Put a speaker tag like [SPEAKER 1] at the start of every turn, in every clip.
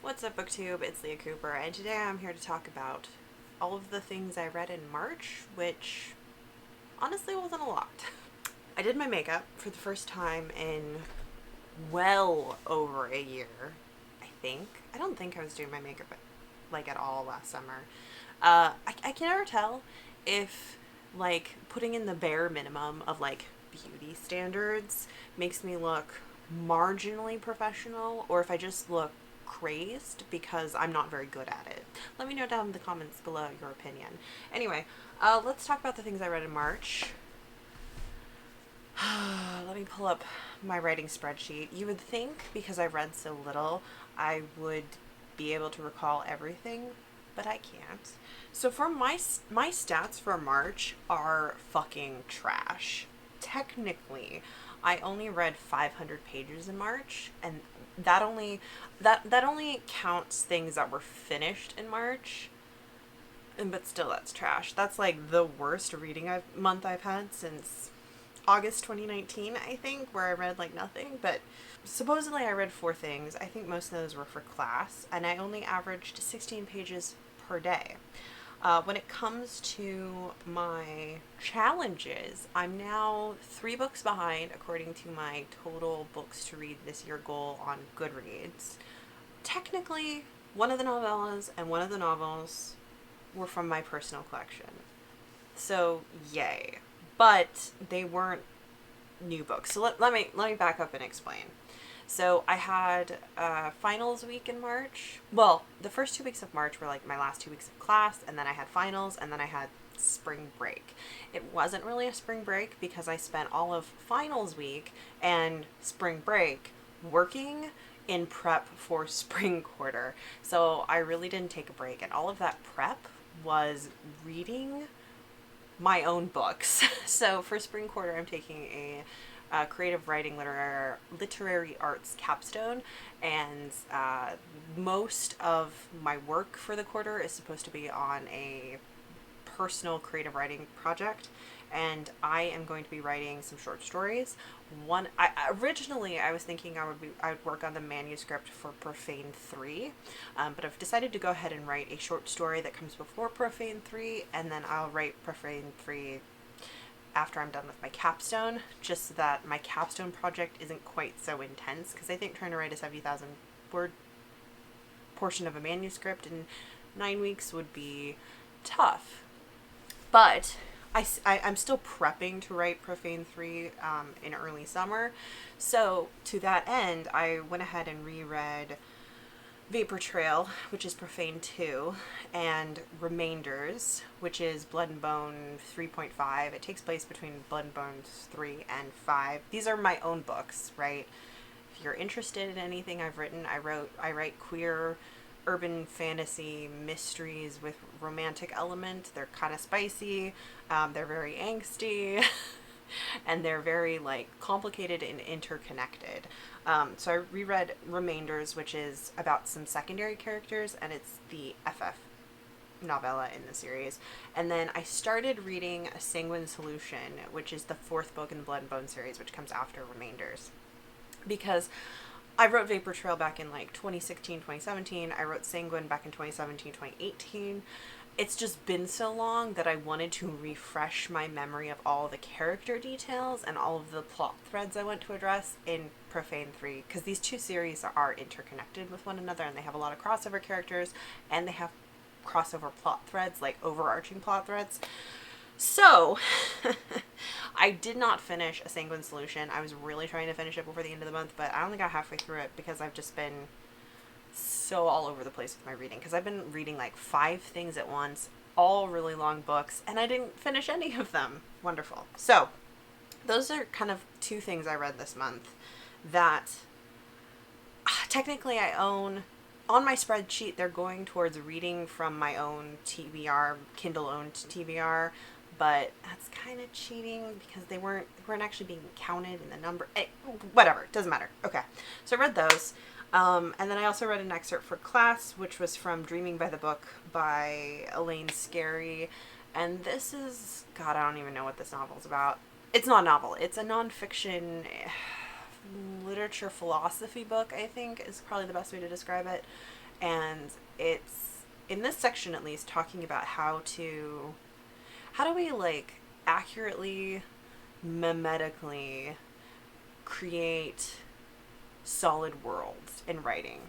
[SPEAKER 1] What's up, booktube? It's Leah Cooper, and today I'm here to talk about all of the things I read in March, which honestly wasn't a lot. I did my makeup for the first time in well over a year, I think. I don't think I was doing my makeup like at all last summer. I can never tell if like putting in the bare minimum of like beauty standards makes me look marginally professional or if I just look crazed because I'm not very good at it. Let me know down in the comments below your opinion. Anyway, let's talk about the things I read in March. Let me pull up my writing spreadsheet. You would think because I read so little, I would be able to recall everything, but I can't. So for my stats for March are fucking trash. Technically, I only read 500 pages in March, and that only counts things that were finished in March. But still, that's trash. That's like the worst reading month I've had since August 2019, I think, where I read like nothing. But supposedly I read 4 things. I think most of those were for class, and I only averaged 16 pages per day. When it comes to my challenges, I'm now 3 books behind according to my total books to read this year goal on Goodreads. Technically, one of the novellas and one of the novels were from my personal collection. So, yay. But they weren't new books. So let me back up and explain. So I had finals week in March. Well, the first 2 weeks of March were like my last 2 weeks of class, and then I had finals, and then I had spring break. It wasn't really a spring break because I spent all of finals week and spring break working in prep for spring quarter. So I really didn't take a break, and all of that prep was reading my own books. So for spring quarter, I'm taking a creative writing literary arts capstone, and most of my work for the quarter is supposed to be on a personal creative writing project, and I am going to be writing some short stories. Originally I was thinking I would work on the manuscript for Profane 3, but I've decided to go ahead and write a short story that comes before Profane 3, and then I'll write Profane 3 after I'm done with my capstone, just so that my capstone project isn't quite so intense, because I think trying to write a 70,000 word portion of a manuscript in 9 weeks would be tough. But I'm still prepping to write Profane 3 in early summer. So to that end, I went ahead and reread Vapor Trail, which is Profane 2, and Remainders, which is Blood and Bone 3.5. It takes place between Blood and Bone 3 and 5. These are my own books, right? If you're interested in anything I've written, I write queer urban fantasy mysteries with romantic element. They're kind of spicy. They're very angsty. And they're very like complicated and interconnected. So I reread Remainders, which is about some secondary characters, and it's the FF novella in the series. And then I started reading A Sanguine Solution, which is the 4th book in the Blood and Bone series, which comes after Remainders. Because I wrote Vapor Trail back in like 2016, 2017. I wrote Sanguine back in 2017, 2018. It's just been so long that I wanted to refresh my memory of all the character details and all of the plot threads I want to address in Profane 3, because these 2 series are interconnected with one another, and they have a lot of crossover characters, and they have crossover plot threads, like overarching plot threads. So, I did not finish A Sanguine Solution. I was really trying to finish it before the end of the month, but I only got halfway through it because I've just been so all over the place with my reading, because I've been reading like 5 things at once, all really long books, and I didn't finish any of them. Wonderful. So, those are kind of 2 things I read this month that technically I own. On my spreadsheet, they're going towards reading from my own TBR, Kindle-owned TBR, but that's kind of cheating because they weren't actually being counted in the number. Whatever, doesn't matter. Okay, so I read those. And then I also read an excerpt for class, which was from Dreaming by the Book by Elaine Scarry. And this is, God, I don't even know what this novel's about. It's not a novel. It's a nonfiction literature philosophy book, I think, is probably the best way to describe it. and it's, in this section at least, talking about how do we like accurately, memetically create solid worlds in writing.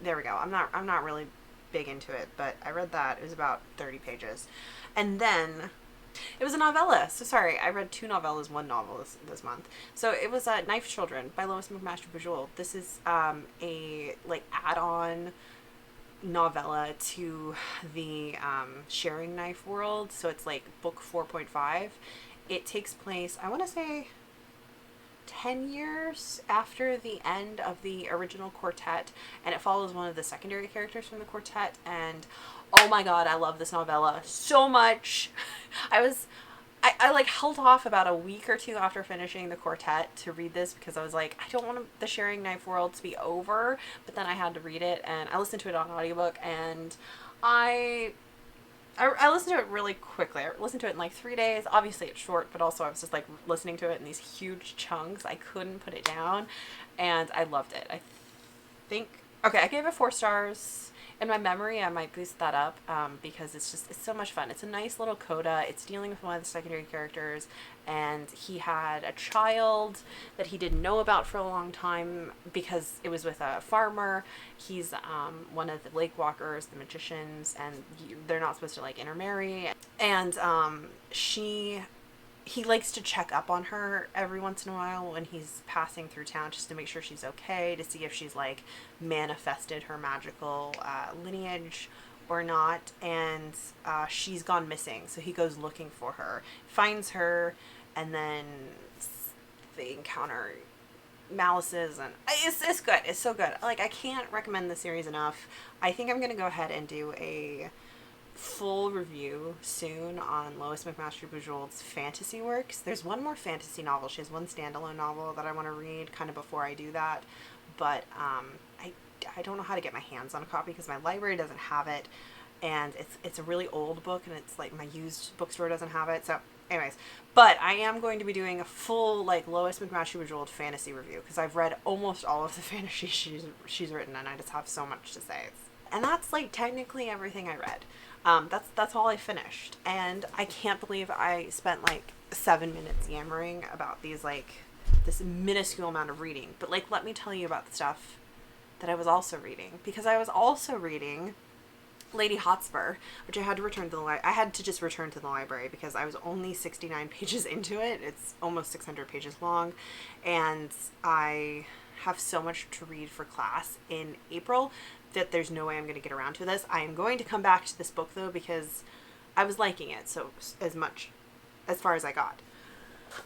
[SPEAKER 1] There we go. I'm not really big into it, but I read that. It was about 30 pages. And then it was a novella. So sorry, I read 2 novellas, 1 novel this month. So it was Knife Children by Lois McMaster Bujold. This is a like add-on novella to the sharing knife world. So it's like book 4.5. It takes place, I want to say, 10 years after the end of the original quartet, and it follows one of the secondary characters from the quartet. And oh my god, I love this novella so much. I like held off about a week or 2 after finishing the quartet to read this because I was like, I don't want the sharing knife world to be over, but then I had to read it, and I listened to it on audiobook, and I listened to it really quickly. I listened to it in like 3 days. Obviously it's short, but also I was just like listening to it in these huge chunks. I couldn't put it down, and I loved it. I think, okay, I gave it 4 stars. In my memory, I might boost that up because it's so much fun. It's a nice little coda. It's dealing with one of the secondary characters, and he had a child that he didn't know about for a long time because it was with a farmer. He's one of the lake walkers, the magicians, and they're not supposed to like intermarry. And he likes to check up on her every once in a while when he's passing through town, just to make sure she's okay, to see if she's like manifested her magical lineage or not. And she's gone missing, so he goes looking for her, finds her, and then they encounter malices, and it's good. It's so good. Like, I can't recommend the series enough. I think I'm gonna go ahead and do a full review soon on Lois McMaster Bujold's fantasy works. There's one more fantasy novel. She has one standalone novel that I want to read kind of before I do that, but I don't know how to get my hands on a copy because my library doesn't have it, and it's a really old book, and it's like my used bookstore doesn't have it. So anyways, but I am going to be doing a full like Lois McMaster Bujold fantasy review because I've read almost all of the fantasy she's written, and I just have so much to say. And that's like technically everything I read. That's all I finished, and I can't believe I spent like 7 minutes yammering about this minuscule amount of reading. But like, let me tell you about the stuff that I was also reading, because I was also reading Lady Hotspur, which I had to return to I had to just return to the library because I was only 69 pages into it. It's almost 600 pages long, and I have so much to read for class in April that there's no way I'm going to get around to this. I am going to come back to this book though because I was liking it so as far as I got.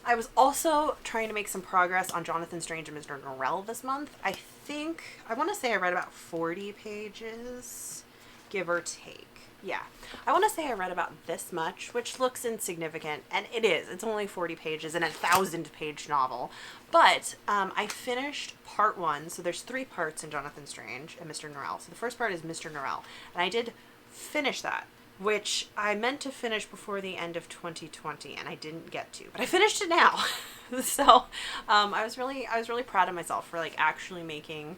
[SPEAKER 1] I was also trying to make some progress on Jonathan Strange and Mr. Norrell this month. I want to say I read about 40 pages, give or take. Yeah, I want to say I read about this much, which looks insignificant, and it is. It's only 40 pages in a 1,000-page novel. But I finished part 1, so there's 3 parts in Jonathan Strange and Mr. Norrell. So the first part is Mr. Norrell, and I did finish that, which I meant to finish before the end of 2020, and I didn't get to, but I finished it now. So I was really proud of myself for like actually making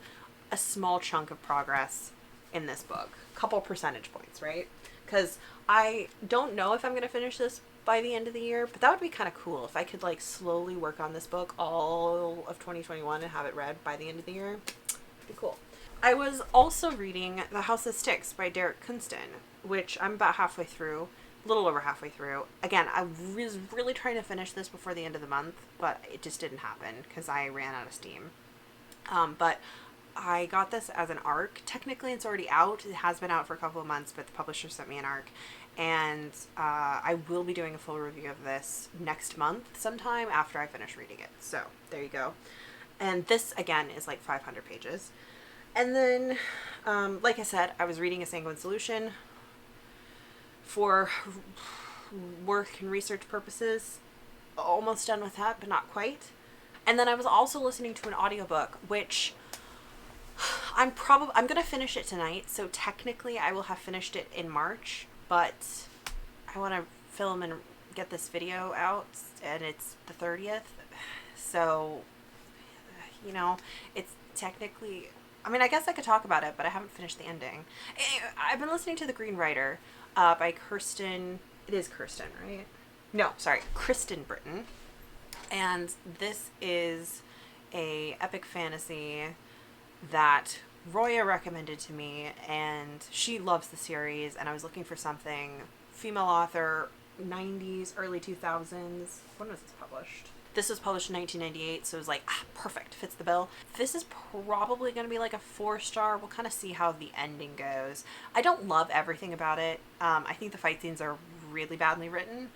[SPEAKER 1] a small chunk of progress in this book. Couple percentage points, right? Because I don't know if I'm going to finish this by the end of the year, but that would be kind of cool if I could like slowly work on this book all of 2021 and have it read by the end of the year. It'd be cool. I was also reading The House of Styx by Derek Kunston, which I'm about halfway through, a little over halfway through. Again, I was really trying to finish this before the end of the month, but it just didn't happen because I ran out of steam. But I got this as an ARC. Technically it's already out. It has been out for a couple of months, but the publisher sent me an ARC, and I will be doing a full review of this next month sometime after I finish reading it. So there you go. And this again is like 500 pages. And then like I said, I was reading A Sanguine Solution for work and research purposes. Almost done with that, but not quite. And then I was also listening to an audiobook, which I'm going to finish it tonight, so technically I will have finished it in March, but I want to film and get this video out, and it's the 30th, so, you know, it's technically I mean, I guess I could talk about it, but I haven't finished the ending. I've been listening to The Green Writer by Kirsten. It is Kirsten, right? No, sorry, Kristen Britton. And this is a epic fantasy that Roya recommended to me, and she loves the series, and I was looking for something female author, 90s, early 2000s. When was this published? This was published in 1998, so it was like, perfect, fits the bill. This is probably going to be like a 4-star. We'll kind of see how the ending goes. I don't love everything about it. I think the fight scenes are really badly written,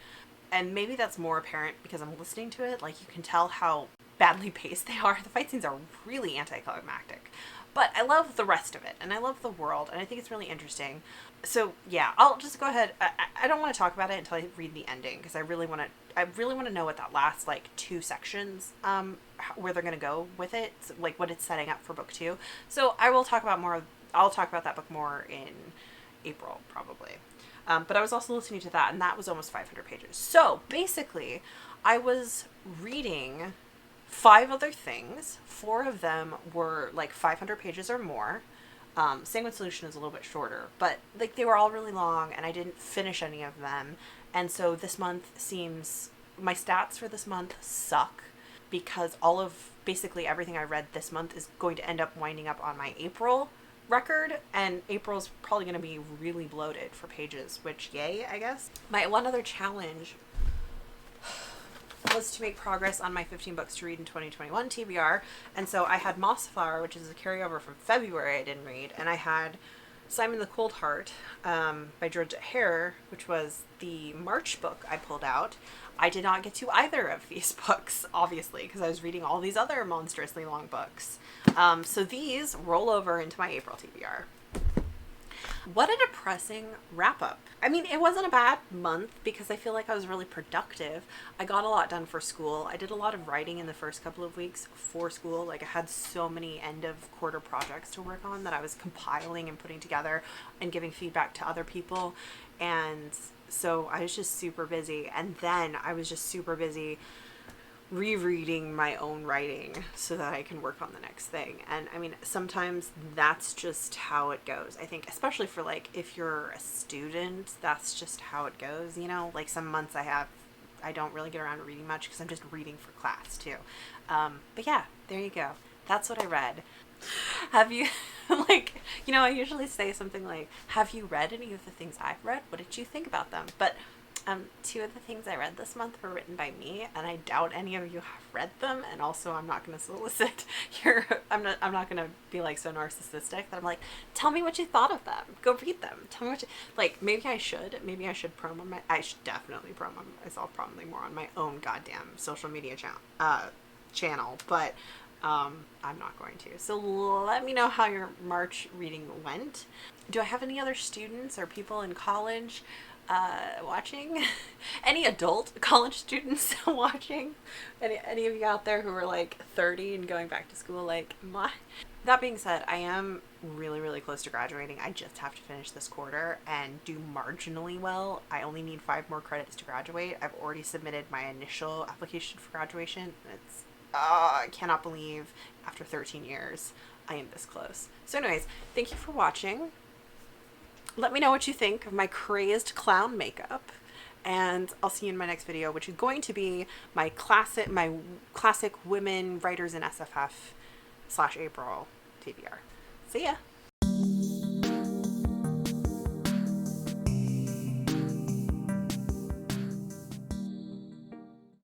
[SPEAKER 1] and maybe that's more apparent because I'm listening to it. Like, you can tell how badly paced they are. The fight scenes are really anticlimactic. But I love the rest of it, and I love the world, and I think it's really interesting. So yeah, I'll just go ahead. I don't want to talk about it until I read the ending, because I really want to know what that last like 2 sections, where they're going to go with it, like what it's setting up for book 2. So I'll talk about that book more in April, probably. But I was also listening to that, and that was almost 500 pages. So basically, I was reading 5 other things. 4 of them were like 500 pages or more. Sanguine Solution is a little bit shorter, but like they were all really long, and I didn't finish any of them. And so this month my stats for this month suck, because all of basically everything I read this month is going to end up winding up on my April record, and April's probably going to be really bloated for pages, which yay, I guess. My one other challenge was to make progress on my 15 books to read in 2021 TBR. And so I had Mossflower, which is a carryover from February I didn't read, and I had Simon the Cold Heart by Georgette Hare, which was the March book I pulled out. I did not get to either of these books, obviously, because I was reading all these other monstrously long books. So these roll over into my April TBR. What a depressing wrap up. I mean, it wasn't a bad month because I feel like I was really productive. I got a lot done for school. I did a lot of writing in the first couple of weeks for school. Like, I had so many end of quarter projects to work on that I was compiling and putting together and giving feedback to other people. And so I was just super busy. And then I was just super busy rereading my own writing so that I can work on the next thing. And I mean, sometimes that's just how it goes. I think, especially for like, if you're a student, that's just how it goes, you know? Like, some months I don't really get around to reading much because I'm just reading for class too. But yeah, there you go. That's what I read. Have you, like, you know, I usually say something like, have you read any of the things I've read? What did you think about them? But 2 of the things I read this month were written by me, and I doubt any of you have read them. And also, I'm not going to solicit I'm not going to be like so narcissistic that I'm like, tell me what you thought of them. Go read them. Tell me what you, like, maybe I should promo I should definitely promo myself probably more on my own goddamn social media channel, but I'm not going to. So let me know how your March reading went. Do I have any other students or people in college watching? Any adult college students watching? Any of you out there who are like 30 and going back to school like my? That being said, I am really, really close to graduating. I just have to finish this quarter and do marginally well. I only need 5 more credits to graduate. I've already submitted my initial application for graduation. It's I cannot believe after 13 years I am this close. So anyways, thank you for watching. Let me know what you think of my crazed clown makeup, and I'll see you in my next video, which is going to be my classic women writers in SFF / April TBR. See ya!